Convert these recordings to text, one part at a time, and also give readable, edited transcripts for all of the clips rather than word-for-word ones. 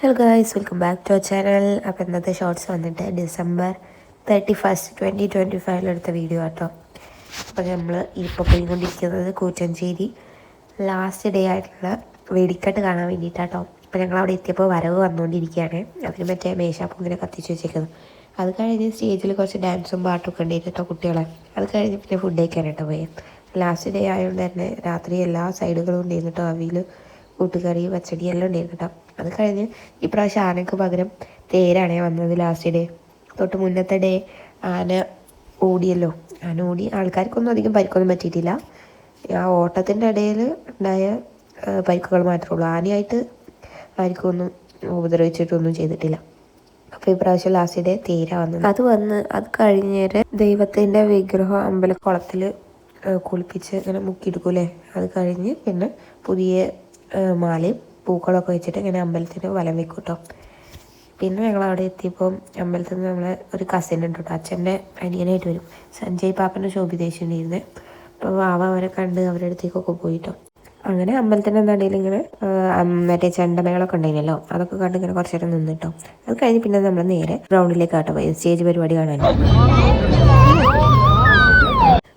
Hello guys, welcome back to our channel. അപ്പോൾ ഇന്നത്തെ shorts വന്നിട്ട് December 31st 2025 എടുത്ത വീഡിയോ കേട്ടോ. അപ്പോൾ നമ്മൾ ഇപ്പോൾ പോയിക്കൊണ്ടിരിക്കുന്നത് കൂറ്റഞ്ചേരി ലാസ്റ്റ് ഡേ ആയിട്ടുള്ള വെടിക്കെട്ട് കാണാൻ വേണ്ടിയിട്ടാട്ടോ. അപ്പോൾ ഞങ്ങൾ അവിടെ എത്തിയപ്പോൾ വരവ് വന്നുകൊണ്ടിരിക്കുകയാണ്. അതിന് മറ്റേ മേശാപ്പ് ഇങ്ങനെ കത്തിച്ച് വെച്ചേക്കുന്നത്. അത് കഴിഞ്ഞ് സ്റ്റേജിൽ കുറച്ച് ഡാൻസും പാട്ടൊക്കെ ഉണ്ടായിരുന്നു കേട്ടോ കുട്ടികളെ. അത് കഴിഞ്ഞ് പിന്നെ ഫുഡ് കഴിക്കാനായിട്ടോ പോയി. ലാസ്റ്റ് ഡേ ആയതുകൊണ്ട് തന്നെ രാത്രി എല്ലാ സൈഡുകളും ഉണ്ടായിരുന്നു കേട്ടോ. അവിയിൽ കൂട്ടുകറി പച്ചടി എല്ലാം ഉണ്ടായിരുന്നു കേട്ടോ. അത് കഴിഞ്ഞ് ഇപ്രാവശ്യം ആനക്ക് പകരം തേരാണ് വന്നത്. ലാസ്റ്റ് ഡേ തൊട്ട് മുന്നത്തെ ഡേ ആന ഓടിയല്ലോ. ആന ഓടി ആൾക്കാർക്കൊന്നും അധികം പരിക്കൊന്നും പറ്റിയിട്ടില്ല. ആ ഓട്ടത്തിൻ്റെ ഇടയിൽ ഉണ്ടായ പരിക്കുകൾ മാത്രമേ ഉള്ളൂ. ആനയായിട്ട് ആർക്കും ഒന്നും ഉപദ്രവിച്ചിട്ടൊന്നും ചെയ്തിട്ടില്ല. അപ്പോൾ ഇപ്രാവശ്യം ലാസ്റ്റ് ഡേ തേര വന്നത്. അത് കഴിഞ്ഞേരെ ദൈവത്തിൻ്റെ വിഗ്രഹം അമ്പലക്കുളത്തിൽ കുളിപ്പിച്ച് ഇങ്ങനെ മുക്കിയെടുക്കൂലേ. അത് കഴിഞ്ഞ് പിന്നെ പുതിയ മാലയും പൂക്കളൊക്കെ വെച്ചിട്ട് ഇങ്ങനെ അമ്പലത്തിന് വലം വെക്കും കേട്ടോ. പിന്നെ ഞങ്ങൾ അവിടെ എത്തിയപ്പോൾ അമ്പലത്തിൽ നിന്ന് നമ്മളെ ഒരു കസിൻ ഉണ്ട് കേട്ടോ. അച്ഛൻ്റെ അനിയനായിട്ട് വരും. സഞ്ജയ് പാപ്പൻ്റെ ശോഭിദേശം ഉണ്ടായിരുന്നത്. അപ്പോൾ വാവ അവരെ കണ്ട് അവരുടെ അടുത്തേക്കൊക്കെ പോയിട്ടോ. അങ്ങനെ അമ്പലത്തിൻ്റെ നടുയിൽ ഇങ്ങനെ മറ്റേ ചെണ്ടമേളൊക്കെ ഉണ്ടായിരുന്നല്ലോ. അതൊക്കെ കണ്ട് ഇങ്ങനെ കുറച്ച് നേരം നിന്നിട്ടോ. അത് കഴിഞ്ഞ് പിന്നെ നമ്മൾ നേരെ ഗ്രൗണ്ടിലേക്ക് ആട്ടോ പോയി സ്റ്റേജ് പരിപാടി കാണാൻ.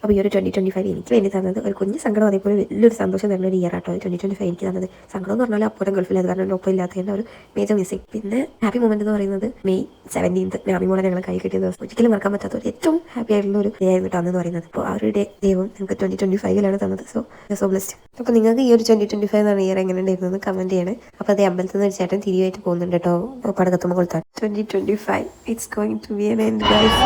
അപ്പോൾ ഈ ഒരു 2025 എനിക്ക് വേണ്ടി തന്നത് ഒരു കുഞ്ഞ് സങ്കടം, അതേപോലെ വലിയൊരു സന്തോഷം തരുന്ന ഒരു ഇയർ ആട്ടോ 2025 എനിക്ക് തന്നത്. സങ്കടം എന്ന് പറഞ്ഞാൽ അപ്പോഴും ഗൾഫിൽ അത് കാരണം ഒപ്പം ഇല്ലാത്തതിൻ്റെ ഒരു മേജർ മിസ്സിങ്. പിന്നെ ഹാപ്പി മൊമെന്റ് എന്ന് പറയുന്നത് May 17th നാമിമോളെ ഞങ്ങൾ കൈ കിട്ടിയ ദിവസം ഒരിക്കലും മറക്കാൻ പറ്റാത്ത ഒരു ഏറ്റവും ഹാപ്പി ആയിട്ടുള്ള ഒരു ഡേ ആയിരുന്നു അന്ന് പറയുന്നത്. അപ്പോൾ ആ ഒരു ഡേ ദൈവം ഞങ്ങൾക്ക് 2025 തന്നത്. So blessed. അപ്പോൾ നിങ്ങൾക്ക് ഈ ഒരു 2025 എന്നാണ് ഇയർ എങ്ങനെ ഉണ്ടായിരുന്നത് കമന്റ് ചെയ്യണേ. അപ്പോൾ അതേ അമ്പലത്തിൽ നിന്ന് ഒരു ചേട്ടൻ തിരിവായിട്ട് പോകുന്നുണ്ട് കേട്ടോ. പടക്കത്തുമ്പോൾ കൊടുത്താൽ 2025 it's going to be an end guys.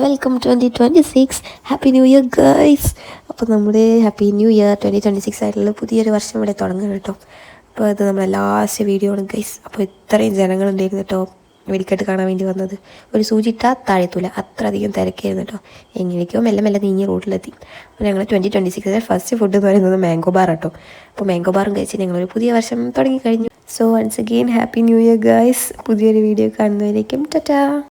Welcome 2026, happy new year guys. അപ്പോൾ നമ്മുടെ ഹാപ്പി ന്യൂ ഇയർ 2026 ആയിട്ടുള്ള പുതിയൊരു വർഷം ഇവിടെ തുടങ്ങണം കേട്ടോ. അപ്പോൾ അത് നമ്മളെ ലാസ്റ്റ് വീഡിയോ ആണ് ഗൈസ്. അപ്പോൾ ഇത്രയും ജനങ്ങളുണ്ടായിരുന്നു കേട്ടോ വെടിക്കെട്ട് കാണാൻ വേണ്ടി വന്നത്. ഒരു സൂചി ഇട്ടാൽ താഴെത്തൂല, അത്ര അധികം തിരക്കായിരുന്നു കേട്ടോ. എങ്ങനെയൊക്കെയോ മെല്ലെ മെല്ലെ നീങ്ങി റൂട്ടിലെത്തി. അപ്പോൾ ഞങ്ങൾ 2026 ഫസ്റ്റ് ഫുഡ് എന്ന് പറയുന്നത് മാംഗോ ബാർ കേട്ടോ. അപ്പോൾ മാംഗോ ബാറും കഴിച്ച് ഞങ്ങളൊരു പുതിയ വർഷം തുടങ്ങി കഴിഞ്ഞു. So once again happy new year guys. പുതിയൊരു വീഡിയോ കാണുന്നവരേക്കും ടാറ്റാ.